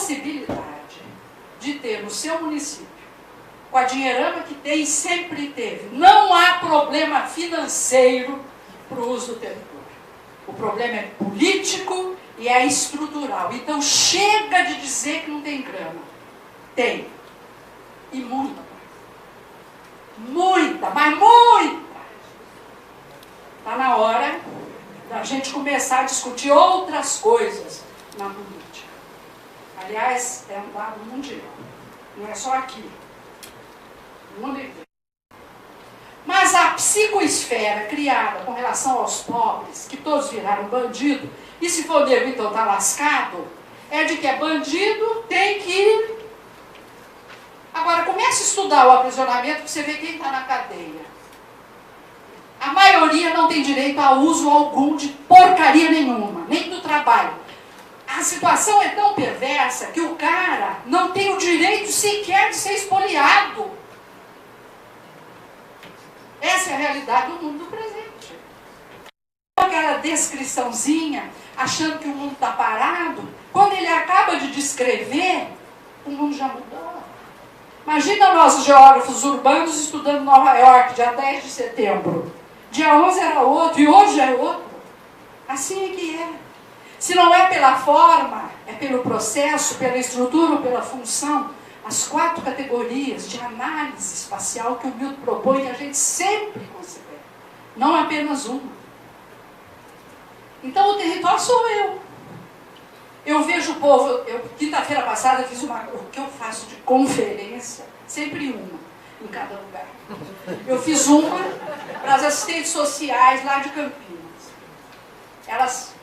possibilidade de ter no seu município, com a dinheirama que tem e sempre teve, não há problema financeiro para o uso do território. O problema é político e é estrutural. Então chega de dizer que não tem grana. Tem. E muita. Muita, mas muita. Está na hora da gente começar a discutir outras coisas na política. Aliás, é um dado mundial. Não é só aqui. No mundo inteiro. Mas a psicoesfera criada com relação aos pobres, que todos viraram bandido, e se for negro então está lascado, é de que é bandido, tem que ir. Agora, comece a estudar o aprisionamento para você ver quem está na cadeia. A maioria não tem direito a uso algum de porcaria nenhuma, nem do trabalho. A situação é tão perversa que o cara não tem o direito sequer de ser espoliado. Essa é a realidade do mundo presente. Aquela descriçãozinha, achando que o mundo está parado, quando ele acaba de descrever, o mundo já mudou. Imagina nós, geógrafos urbanos, estudando Nova York, dia 10 de setembro. Dia 11 era outro, e hoje é outro. Assim é que é. Se não é pela forma, é pelo processo, pela estrutura ou pela função. As 4 categorias de análise espacial que o Milton propõe, a gente sempre considera. Não apenas uma. Então o território sou eu. Eu vejo o povo, quinta-feira passada fiz o que eu faço de conferência, sempre uma, em cada lugar. Eu fiz uma para as assistentes sociais lá de Campinas. Elas,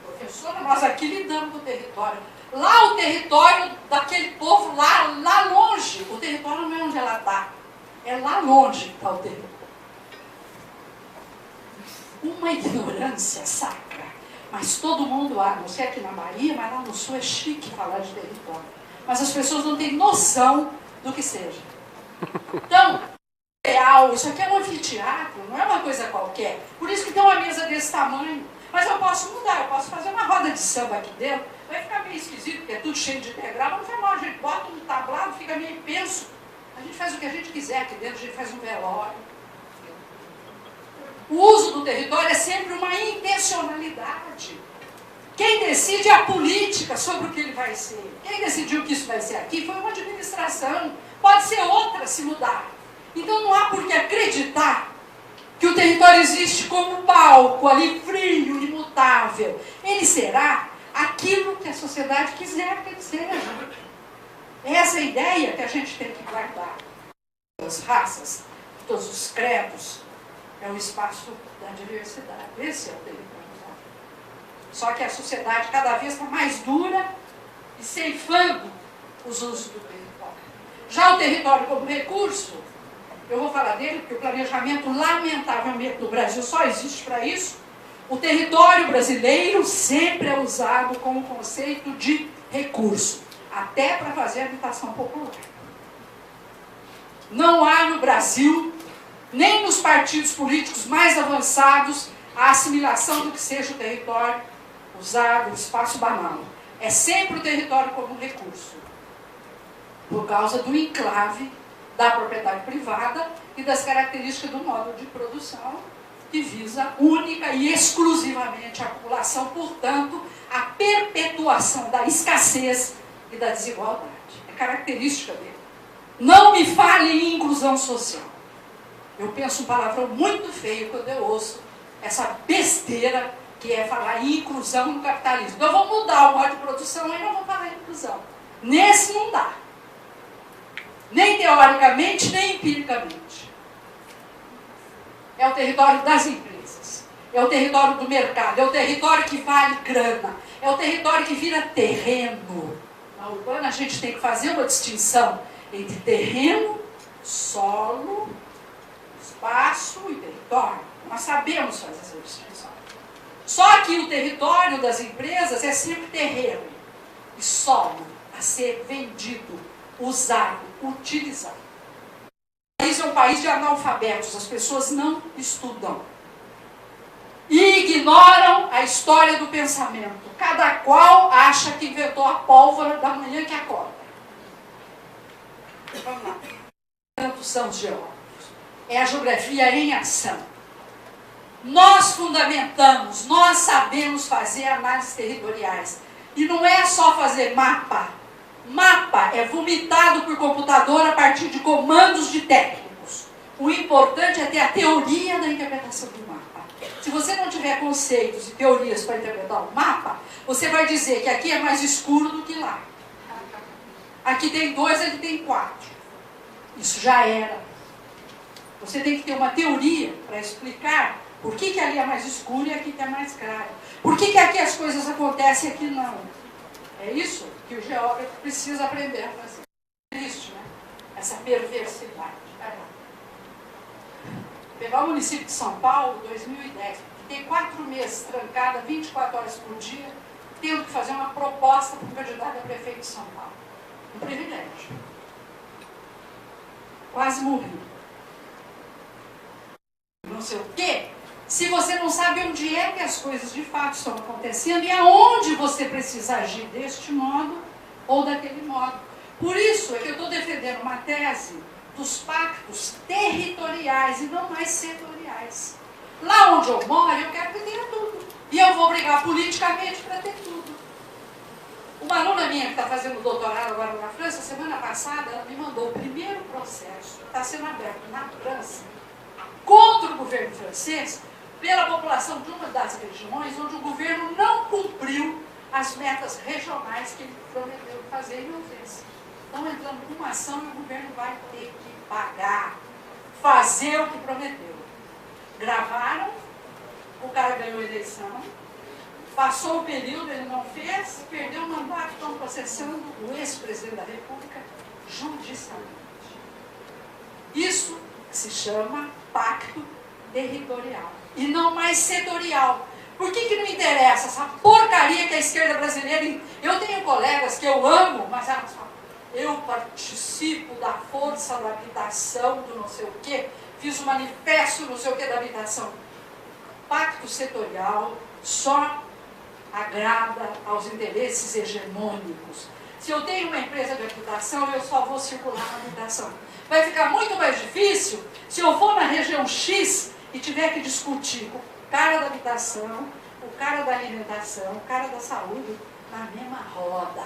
professora, nós aqui lidamos com o território. Lá o território daquele povo, lá longe, o território não é onde ela está, é lá longe que está o território. Uma ignorância sacra, mas todo mundo, não sei aqui na Bahia, mas lá no Sul é chique falar de território. Mas as pessoas não têm noção do que seja. Então, isso aqui é um anfiteatro, não é uma coisa qualquer. Por isso que tem uma mesa desse tamanho. Mas eu posso mudar, eu posso fazer uma roda de samba aqui dentro. Vai ficar meio esquisito, porque é tudo cheio de degrau, mas não faz mal, a gente bota um tablado, fica meio penso. A gente faz o que a gente quiser aqui dentro, a gente faz um velório. O uso do território é sempre uma intencionalidade. Quem decide é a política sobre o que ele vai ser. Quem decidiu que isso vai ser aqui foi uma administração. Pode ser outra se mudar. Então não há por que acreditar que o território existe como palco, ali frio, imutável. Ele será aquilo que a sociedade quiser que ele seja. Essa é a ideia que a gente tem que guardar. As raças, todos os credos, é o espaço da diversidade. Esse é o território. Só que a sociedade cada vez está mais dura e ceifando os usos do território. Já o território como recurso, eu vou falar dele porque o planejamento, lamentavelmente, no Brasil só existe para isso. O território brasileiro sempre é usado como conceito de recurso, até para fazer habitação popular. Não há no Brasil, nem nos partidos políticos mais avançados, a assimilação do que seja o território usado, o espaço banal. É sempre o território como recurso, por causa do enclave da propriedade privada e das características do modo de produção que visa única e exclusivamente a população, portanto, a perpetuação da escassez e da desigualdade. É característica dele. Não me fale em inclusão social. Eu penso um palavrão muito feio quando eu ouço essa besteira que é falar em inclusão no capitalismo. Então eu vou mudar o modo de produção e não vou falar em inclusão. Nesse não dá. Nem teoricamente, nem empiricamente. É o território das empresas. É o território do mercado. É o território que vale grana. É o território que vira terreno. Na urbana a gente tem que fazer uma distinção entre terreno, solo, espaço e território. Nós sabemos fazer essa distinção. Só que o território das empresas é sempre terreno e solo a ser vendido, usado, utilizado. O país é um país de analfabetos, as pessoas não estudam. E ignoram a história do pensamento. Cada qual acha que inventou a pólvora da manhã que acorda. Vamos lá. Tantos são os geólogos. É a geografia em ação. Nós fundamentamos, nós sabemos fazer análises territoriais. E não é só fazer mapa. Mapa é vomitado por computador a partir de comandos de técnicos. O importante é ter a teoria da interpretação do mapa. Se você não tiver conceitos e teorias para interpretar o mapa, você vai dizer que aqui é mais escuro do que lá. Aqui tem 2, aqui tem 4. Isso já era. Você tem que ter uma teoria para explicar por que ali é mais escuro e aqui é mais claro. Por que aqui as coisas acontecem e aqui não. É isso que o geógrafo precisa aprender a fazer. É triste, né? Essa perversidade. Pegar o município de São Paulo, 2010, que tem 4 meses trancada, 24 horas por dia, tendo que fazer uma proposta para o candidato a prefeito de São Paulo. Um privilégio. Quase morri. Não sei o quê. Se você não sabe onde é que as coisas de fato estão acontecendo e aonde você precisa agir deste modo ou daquele modo. Por isso é que eu estou defendendo uma tese dos pactos territoriais e não mais setoriais. Lá onde eu moro, eu quero que tenha tudo. E eu vou brigar politicamente para ter tudo. Uma aluna minha que está fazendo doutorado agora na França, semana passada, ela me mandou o primeiro processo que está sendo aberto na França contra o governo francês pela população de uma das regiões onde o governo não cumpriu as metas regionais que ele prometeu fazer e não fez. Estão entrando com uma ação e o governo vai ter que pagar, fazer o que prometeu. Gravaram, o cara ganhou a eleição, passou o período, ele não fez, perdeu o mandato, estão processando o ex-presidente da República judicialmente. Isso se chama pacto territorial e não mais setorial. Por que não interessa essa porcaria que a esquerda brasileira... Eu tenho colegas que eu amo, mas elas falam, eu participo da força da habitação, do não sei o quê, fiz um manifesto não sei o quê da habitação. Pacto setorial só agrada aos interesses hegemônicos. Se eu tenho uma empresa de habitação, eu só vou circular na habitação. Vai ficar muito mais difícil se eu for na região X e tiver que discutir com o cara da habitação, o cara da alimentação, o cara da saúde, na mesma roda.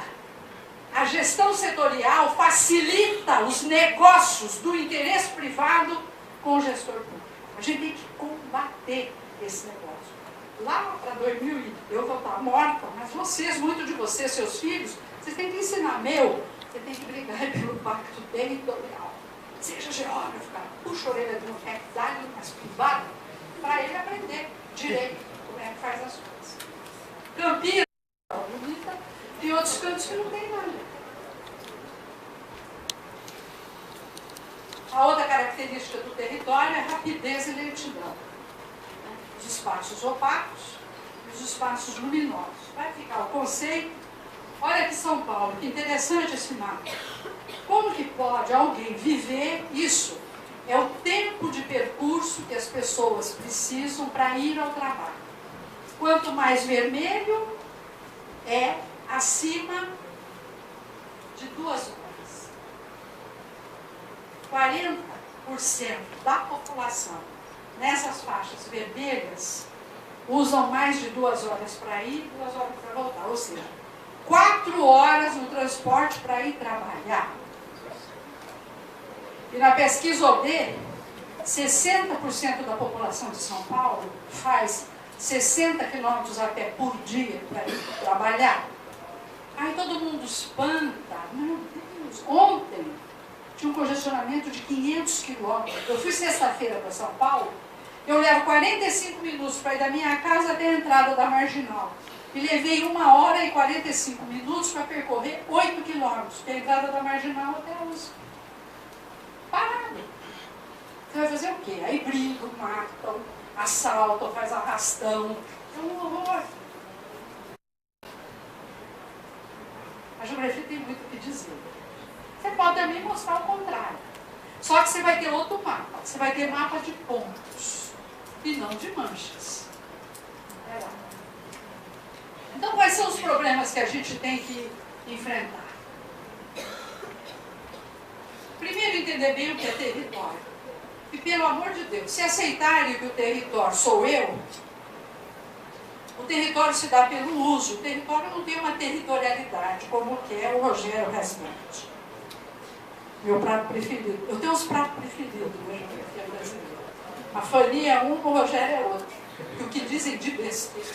A gestão setorial facilita os negócios do interesse privado com o gestor público. A gente tem que combater esse negócio. Lá para 2000, eu vou estar morta, mas vocês, muito de vocês, seus filhos, vocês têm que ensinar. Você tem que brigar pelo pacto territorial. Seja geógrafo, cara, puxa a orelha de um rec, dá-lhe umas privadas, para ele aprender direito como é que faz as coisas. Campinas é bonita, tem outros cantos que não tem nada. A outra característica do território é rapidez e lentidão. Os espaços opacos e os espaços luminosos. Vai ficar o conceito. Olha aqui São Paulo, que interessante esse mapa. Como que pode alguém viver isso? É o tempo de percurso que as pessoas precisam para ir ao trabalho. Quanto mais vermelho, é acima de 2 horas. 40% da população nessas faixas vermelhas usam mais de 2 horas para ir e 2 horas para voltar. Ou seja, 4 horas no transporte para ir trabalhar. E na pesquisa OD, 60% da população de São Paulo faz 60 quilômetros a pé por dia para ir trabalhar. Aí todo mundo espanta. Meu Deus, ontem tinha um congestionamento de 500 quilômetros. Eu fui sexta-feira para São Paulo, eu levo 45 minutos para ir da minha casa até a entrada da Marginal. E levei 1 hora e 45 minutos para percorrer 8 quilômetros, da entrada da Marginal até a USP. Parado. Você vai fazer o quê? Aí brigam, matam, assaltam, faz arrastão. É um horror. A geografia tem muito o que dizer. Você pode também mostrar o contrário. Só que você vai ter outro mapa. Você vai ter mapa de pontos e não de manchas. Então, quais são os problemas que a gente tem que enfrentar? Primeiro, entender bem o que é território. E, pelo amor de Deus, se aceitarem que o território sou eu, o território se dá pelo uso. O território não tem uma territorialidade, como quer o Rogério Resmante. Meu prato preferido. Eu tenho uns pratos preferidos na geografia brasileira. A Fanny é um, o Rogério é outro. E o que dizem de besteira.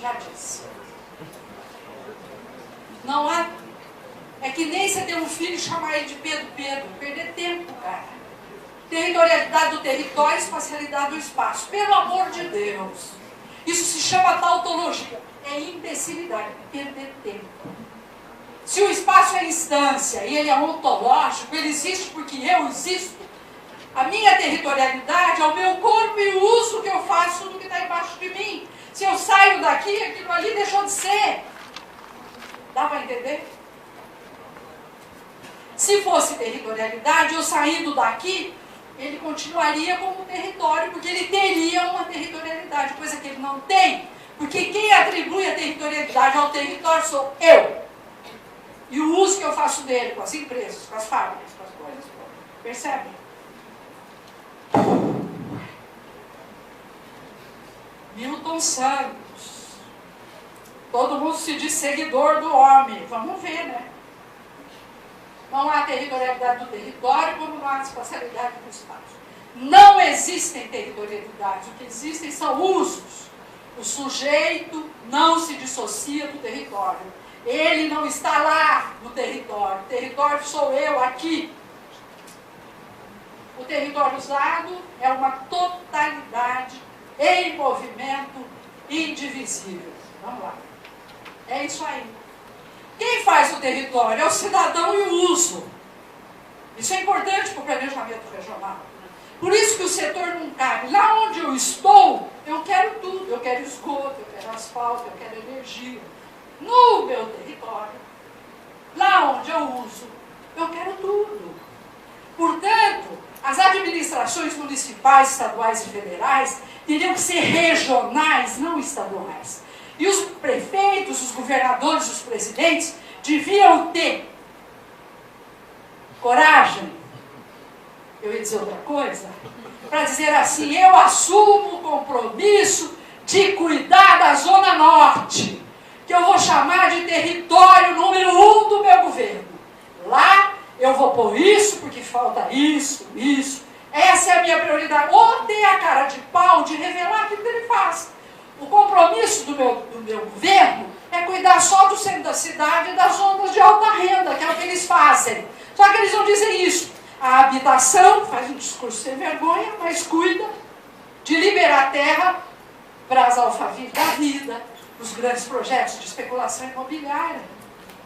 Já disse. Não há... É que nem você ter um filho e chamar ele de Pedro. Perder tempo, cara. Territorialidade do território, espacialidade do espaço. Pelo amor de Deus. Isso se chama tautologia. É imbecilidade. Perder tempo. Se o espaço é instância e ele é ontológico, ele existe porque eu existo, a minha territorialidade é o meu corpo e o uso que eu faço do que está embaixo de mim. Se eu saio daqui, aquilo ali deixou de ser. Dá para entender? Se fosse territorialidade, eu saindo daqui, ele continuaria como território, porque ele teria uma territorialidade, coisa que ele não tem. Porque quem atribui a territorialidade ao território sou eu. E o uso que eu faço dele com as empresas, com as fábricas, com as coisas. Percebe? Milton Santos. Todo mundo se diz seguidor do homem. Vamos ver, né? Não há territorialidade do território, como não há espacialidade do espaço. Não existem territorialidades. O que existem são usos. O sujeito não se dissocia do território. Ele não está lá no território. O território sou eu aqui. O território usado é uma totalidade em movimento indivisível. Vamos lá. É isso aí. Quem faz o território é o cidadão e o uso. Isso é importante para o planejamento regional. Por isso que o setor não cabe. Lá onde eu estou, eu quero tudo. Eu quero esgoto, eu quero asfalto, eu quero energia. No meu território, lá onde eu uso, eu quero tudo. Portanto, as administrações municipais, estaduais e federais teriam que ser regionais, não estaduais. E os prefeitos, os governadores, os presidentes deviam ter coragem, eu ia dizer outra coisa, para dizer assim, eu assumo o compromisso de cuidar da Zona Norte, que eu vou chamar de território número 1 do meu governo. Lá eu vou pôr isso, porque falta isso. Essa é a minha prioridade. Ou ter a cara de pau de revelar aquilo que ele faz. O compromisso do meu governo é cuidar só do centro da cidade e das zonas de alta renda, que é o que eles fazem. Só que eles não dizem isso. A habitação faz um discurso sem vergonha, mas cuida de liberar terra para as alfavias da vida, os grandes projetos de especulação imobiliária.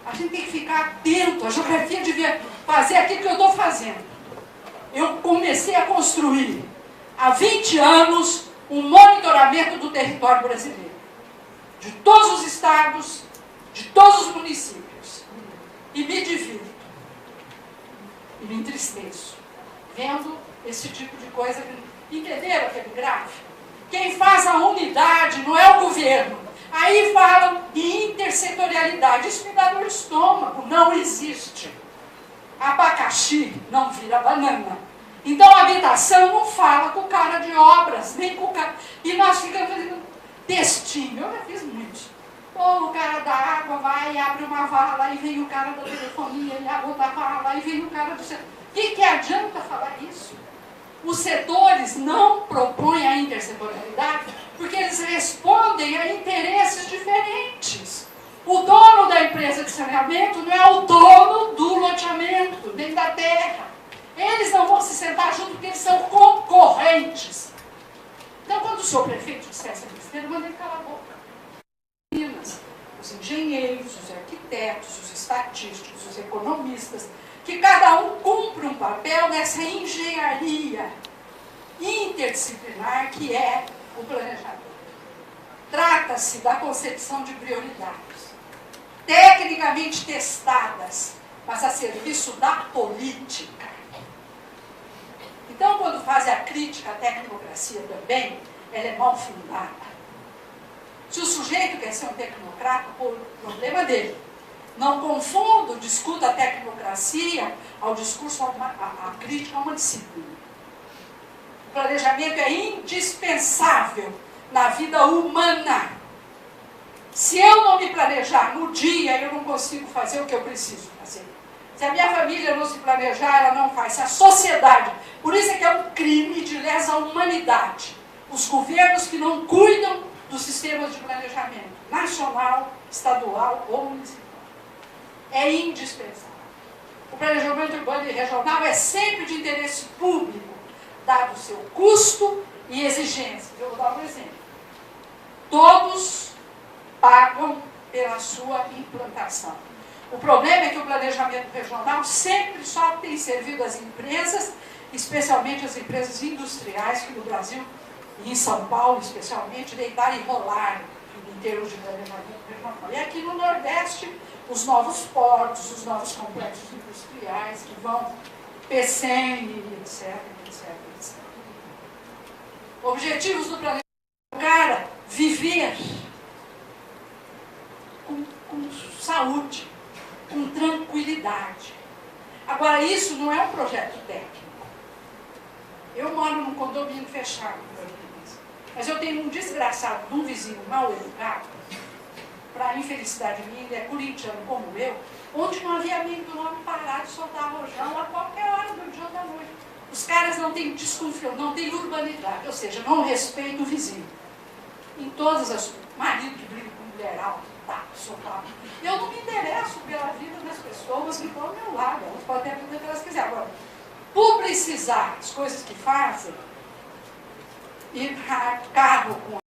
A gente tem que ficar atento. A geografia devia fazer aquilo que eu estou fazendo. Eu comecei a construir, há 20 anos, um monitoramento do território brasileiro. De todos os estados, de todos os municípios. E me divirto. E me entristeço. Vendo esse tipo de coisa. Entenderam aquele gráfico? Quem faz a unidade não é o governo. Aí falam de intersetorialidade. Isso me dá dor de estômago. Não existe. Abacaxi não vira banana. Então a habitação não fala com o cara de obras, nem com o cara... E nós ficamos fazendo textinho. Eu já fiz muito. Ou o cara da água vai e abre uma vala, aí vem o cara da telefonia e abre outra vala, aí vem o cara do... O que adianta falar isso? Os setores não propõem a intersetorialidade porque eles respondem a interesses diferentes. O dono da empresa de saneamento não é o dono do loteamento, nem da terra. Eles não vão se sentar junto porque eles são concorrentes. Então, quando o senhor prefeito disser essa besteira, eu mandei calar a boca. Os engenheiros, os arquitetos, os estatísticos, os economistas, que cada um cumpre um papel nessa engenharia interdisciplinar que é o planejamento. Trata-se da concepção de prioridades, tecnicamente testadas, mas a serviço da política. Então, quando fazem a crítica à tecnocracia também, ela é mal fundada. Se o sujeito quer ser um tecnocrata, o problema dele. Não confundo, discuta a tecnocracia ao discurso, a crítica a uma disciplina. O planejamento é indispensável na vida humana. Se eu não me planejar no dia, eu não consigo fazer o que eu preciso fazer. Se a minha família não se planejar, ela não faz. Se a sociedade... Por isso é que é um crime de lesa humanidade. Os governos que não cuidam dos sistemas de planejamento nacional, estadual ou municipal. É indispensável. O planejamento urbano e regional é sempre de interesse público, dado o seu custo e exigência. Eu vou dar um exemplo. Todos pagam pela sua implantação. O problema é que o planejamento regional sempre só tem servido às empresas, especialmente as empresas industriais, que no Brasil, e em São Paulo especialmente, deitaram e rolaram em termos de planejamento regional. E aqui no Nordeste, os novos portos, os novos complexos industriais que vão, PCM, etc, etc, etc. Objetivos do planejamento é, cara, viver com saúde, com tranquilidade. Agora, isso não é um projeto técnico. Eu moro num condomínio fechado, mas eu tenho um desgraçado de um vizinho mal educado, para a infelicidade minha, ele é corintiano como eu, onde não havia amigo do nome parar de soltar rojão a qualquer hora do dia ou da noite. Os caras não têm desconfiança, não têm urbanidade, ou seja, não respeitam o vizinho. Em todas as... marido que briga com mulher alta, tá, soltar. Eu não me interesso pela vida das pessoas que estão ao meu lado, elas podem ter a vida que elas quiserem. Agora, publicizar as coisas que fazem, ir carro com